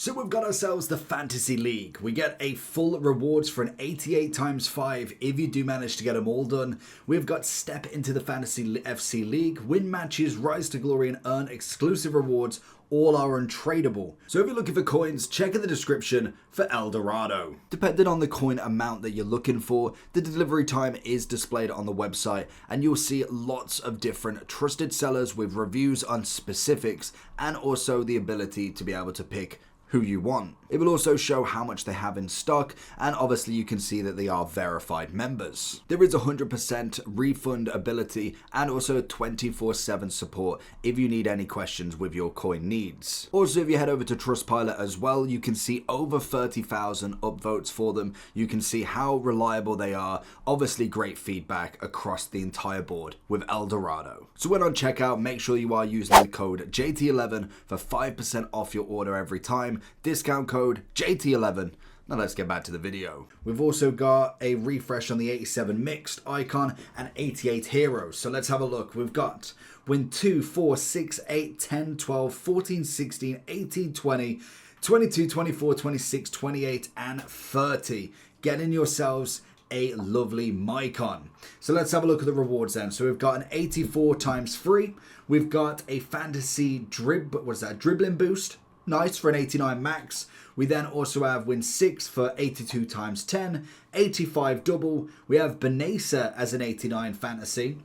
So we've got ourselves the Fantasy League. We get a full rewards for an 88 times 5 if you do manage to get them all done. We've got Step into the Fantasy FC League, win matches, rise to glory and earn exclusive rewards. All are untradeable. So if you're looking for coins, check in the description for Eldorado. Depending on the coin amount that you're looking for, the delivery time is displayed on the website and you'll see lots of different trusted sellers with reviews on specifics and also the ability to be able to pick who you want. It will also show how much they have in stock, and obviously you can see that they are verified members. There is 100% refund ability and also 24/7 support if you need any questions with your coin needs. Also, if you head over to Trustpilot as well, you can see over 30,000 upvotes for them. You can see how reliable they are. Obviously great feedback across the entire board with Eldorado. So when on checkout, make sure you are using the code JT11 for 5% off your order every time. Discount code JT11. Now let's get back to the video. We've also got a refresh on the 87 mixed icon and 88 heroes. So let's have a look. We've got win 2, 4, 6, 8, 10, 12, 14, 16, 18, 20, 22, 24, 26, 28 and 30. Getting yourselves a lovely Mycon. So let's have a look at the rewards then. So we've got an 84 times free. We've got a fantasy dribbling boost. Nice for an 89 max. We then also have win 6 for 82 times 10, 85 double. We have Benesa as an 89 fantasy,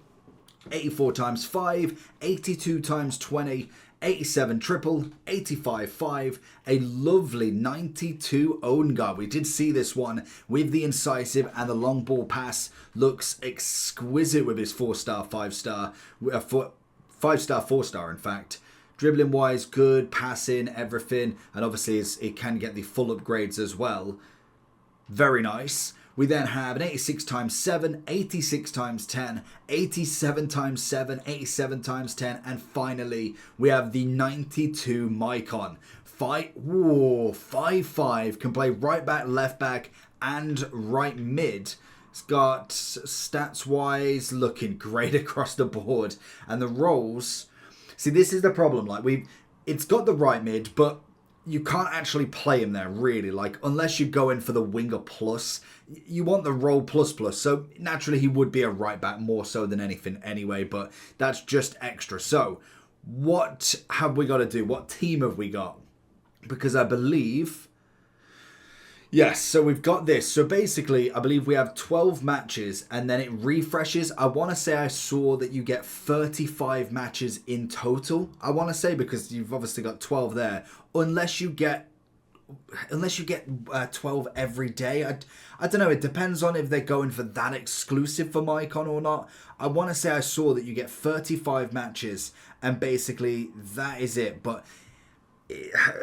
84 times 5, 82 times 20, 87 triple, 85 5, a lovely 92 own guard. We did see this one with the incisive and the long ball pass. Looks exquisite with his 4-star, 5-star, 5-star, 4-star in fact. Dribbling wise, good, passing, everything, and obviously it can get the full upgrades as well. Very nice. We then have an 86 times 7, 86 times 10, 87 times 7, 87 times 10, and finally we have the 92 Mycon. 5-5, can play right back, left back, and right mid. It's got stats wise looking great across the board, and the roles. See, this is the problem. It's got the right mid, but you can't actually play him there really. Unless you go in for the winger plus, you want the role plus. So naturally, he would be a right back more so than anything anyway. But that's just extra. So what have we got to do? What team have we got? Because I believe. Yes, so we've got this. So basically, I believe we have 12 matches and then it refreshes. I want to say I saw that you get 35 matches in total. I want to say because you've obviously got 12 there. Unless you get 12 every day. I don't know. It depends on if they're going for that exclusive for Mycon or not. I want to say I saw that you get 35 matches and basically that is it. But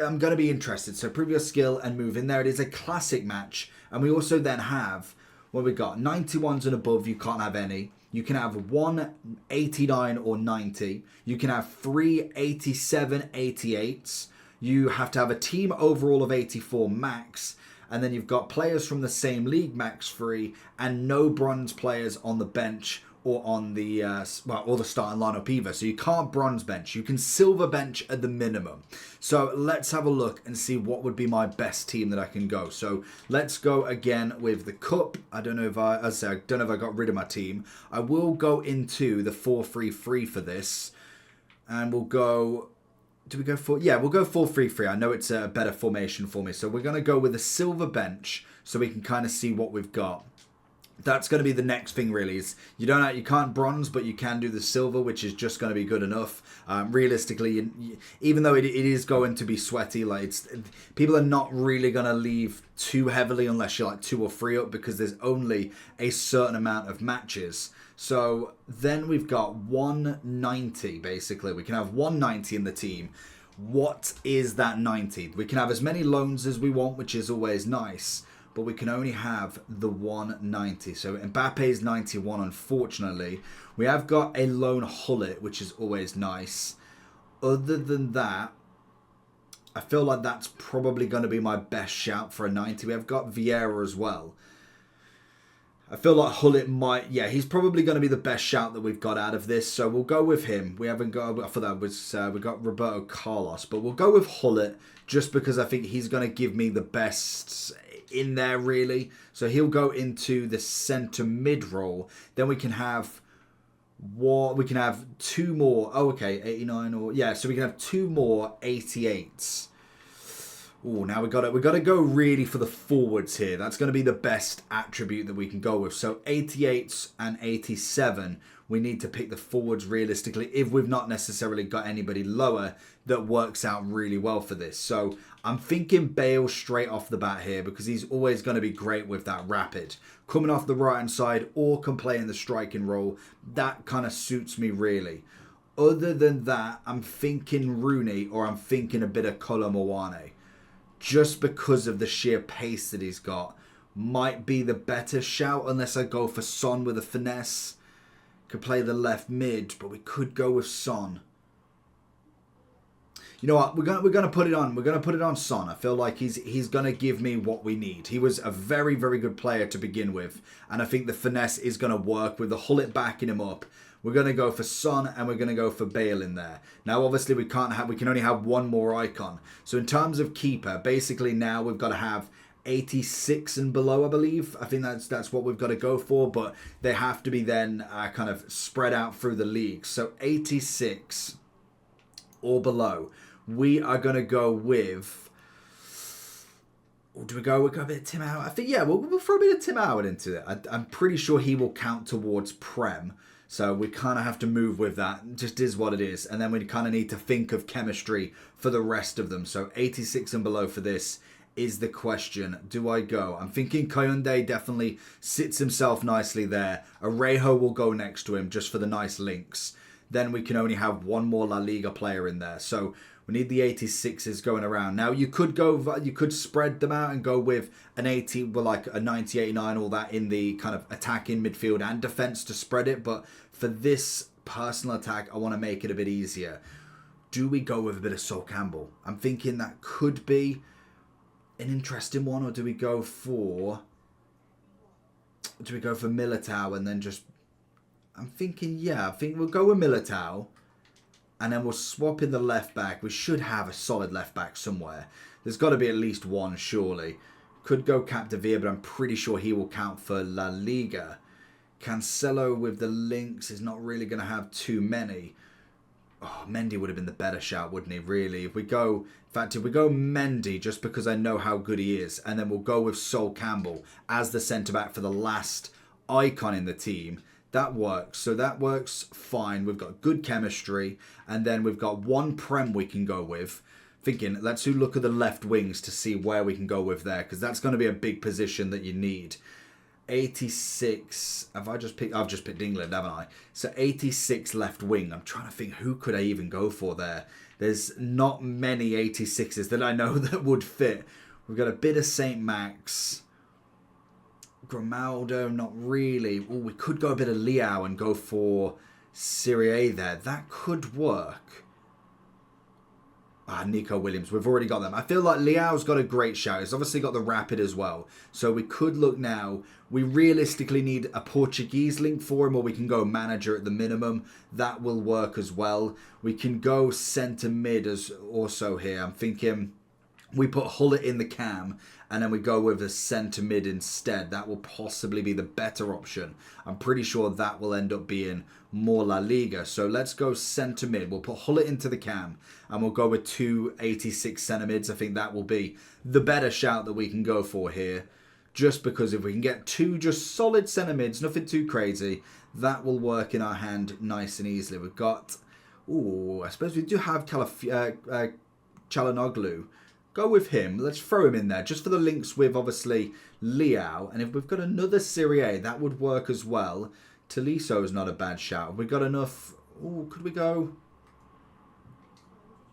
I'm going to be interested. So prove your skill and move in there. It is a classic match. And we also then have, what we got? 91s and above, you can't have any. You can have 1 89 or 90. You can have 3 87 88s. You have to have a team overall of 84 max. And then you've got players from the same league max free and no bronze players on the bench or on the or the starting lineup either. So you can't bronze bench. You can silver bench at the minimum. So let's have a look and see what would be my best team that I can go. So let's go again with the cup. I don't know if I got rid of my team. I will go into the 4-3-3 for this, and we'll go. Do we go for? Yeah, we'll go 4-3-3. I know it's a better formation for me. So we're gonna go with a silver bench so we can kind of see what we've got. That's going to be the next thing really. Is you can't bronze, but you can do the silver, which is just going to be good enough. Realistically, even though it is going to be sweaty, people are not really going to leave too heavily unless you're 2 or 3 up because there's only a certain amount of matches. So then we've got 190 basically. We can have 190 in the team. What is that 90? We can have as many loans as we want, which is always nice. But we can only have the 190. So Mbappe's 91, unfortunately. We have got a lone Hullet, which is always nice. Other than that, I feel like that's probably going to be my best shout for a 90. We have got Vieira as well. I feel like Hullet might, yeah, he's probably going to be the best shout that we've got out of this, so we'll go with him. We haven't got, I thought that was, we got Roberto Carlos, but we'll go with Hullet just because I think he's going to give me the best in there, really. So he'll go into the centre mid role. Then we can have two more, oh, okay, 89 or, yeah, so we can have two more 88s. Oh, now we got to go really for the forwards here. That's going to be the best attribute that we can go with. So 88s and 87, we need to pick the forwards realistically if we've not necessarily got anybody lower that works out really well for this. So I'm thinking Bale straight off the bat here because he's always going to be great with that rapid. Coming off the right-hand side or can play in the striking role, that kind of suits me really. Other than that, I'm thinking Rooney or I'm thinking a bit of Kolo Muani. Just because of the sheer pace that he's got, might be the better shout unless I go for Son with a finesse. Could play the left mid, but we could go with Son. You know what? We're gonna put it on. We're gonna put it on Son. I feel like he's gonna give me what we need. He was a very, very good player to begin with, and I think the finesse is gonna work with the Hullet backing him up. We're going to go for Son and we're going to go for Bale in there. Now, obviously, we can only have one more icon. So in terms of keeper, basically now we've got to have 86 and below, I believe. I think that's what we've got to go for, but they have to be then kind of spread out through the league. So 86 or below. We are going to go with... Or do we go a bit of Tim Howard? I think, yeah, we'll throw a bit of Tim Howard into it. I'm pretty sure he will count towards Prem. So we kind of have to move with that. It just is what it is. And then we kind of need to think of chemistry for the rest of them. So 86 and below for this is the question. Do I go? I'm thinking Kounde definitely sits himself nicely there. Arejo will go next to him just for the nice links. Then we can only have one more La Liga player in there. So we need the 86s going around. Now you could spread them out and go with an 80, well, like a 90, 89, all that in the kind of attacking midfield and defense to spread it. But for this personal attack, I want to make it a bit easier. Do we go with a bit of Sol Campbell? I'm thinking that could be an interesting one, or do we go for Militao and then just... I'm thinking, yeah, I think we'll go with Militao. And then we'll swap in the left back. We should have a solid left back somewhere. There's got to be at least one, surely. Could go Capdevila, but I'm pretty sure he will count for La Liga. Cancelo with the links is not really going to have too many. Oh, Mendy would have been the better shout, wouldn't he, really? If we go Mendy, just because I know how good he is, and then we'll go with Sol Campbell as the centre-back for the last icon in the team, that works. So that works fine. We've got good chemistry. And then we've got one Prem we can go with. Thinking, let's look at the left wings to see where we can go with there. Because that's going to be a big position that you need. 86. I've just picked England, haven't I? So 86 left wing. I'm trying to think, who could I even go for there? There's not many 86s that I know that would fit. We've got a bit of St. Max. Grimaldo, not really. Oh, we could go a bit of Leao and go for Serie A there. That could work. Nico Williams. We've already got them. I feel like Leao's got a great shout. He's obviously got the rapid as well. So we could look now. We realistically need a Portuguese link for him, or we can go manager at the minimum. That will work as well. We can go centre mid as also here. I'm thinking we put Hullet in the cam and then we go with a centre mid instead. That will possibly be the better option. I'm pretty sure that will end up being more La Liga. So let's go centre mid. We'll put Hullet into the cam and we'll go with two 86 centre mids. I think that will be the better shout that we can go for here. Just because if we can get two just solid centre mids, nothing too crazy, that will work in our hand nice and easily. We've got... Ooh, I suppose we do have Çalhanoğlu. Go with him. Let's throw him in there just for the links with obviously Leao. And if we've got another Serie A, that would work as well. Tolisso is not a bad shout. We've got enough. Oh, could we go?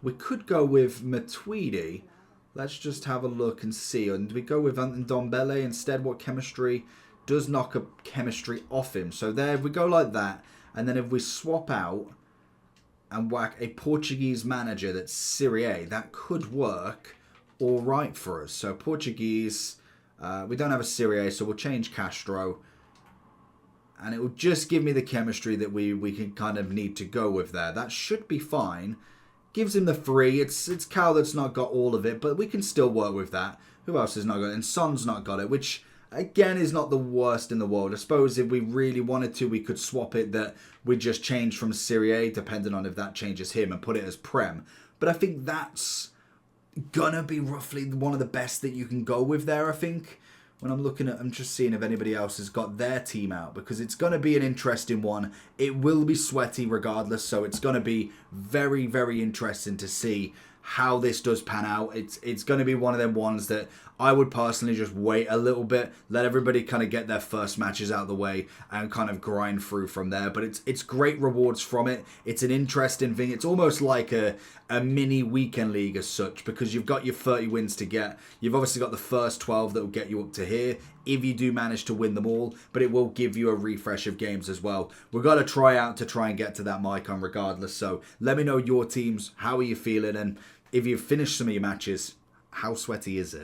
We could go with Matuidi. Let's just have a look and see. And we go with Ndombele instead. What chemistry does knock a chemistry off him? So there we go like that. And then if we swap out and whack a Portuguese manager that's Serie A, that could work all right for us. So Portuguese, we don't have a Serie A, so we'll change Castro. And it will just give me the chemistry that we can kind of need to go with there. That should be fine. Gives him the 3. It's Cal that's not got all of it, but we can still work with that. Who else has not got it? And Son's not got it, which again is not the worst in the world. I suppose if we really wanted to, we could swap it that we just change from Serie A, depending on if that changes him, and put it as Prem. But I think that's gonna be roughly one of the best that you can go with there, I think. When I'm looking at, I'm just seeing if anybody else has got their team out, because it's going to be an interesting one. It will be sweaty regardless, so it's going to be very, very interesting to see how this does pan out. It's going to be one of them ones that I would personally just wait a little bit, let everybody kind of get their first matches out of the way and kind of grind through from there. But it's great rewards from it. It's an interesting thing. It's almost like a mini weekend league as such, because you've got your 30 wins to get. You've obviously got the first 12 that will get you up to here if you do manage to win them all, but it will give you a refresh of games as well. We've got to try out to try and get to that Mycon regardless. So let me know your teams. How are you feeling? And if you've finished some of your matches, how sweaty is it?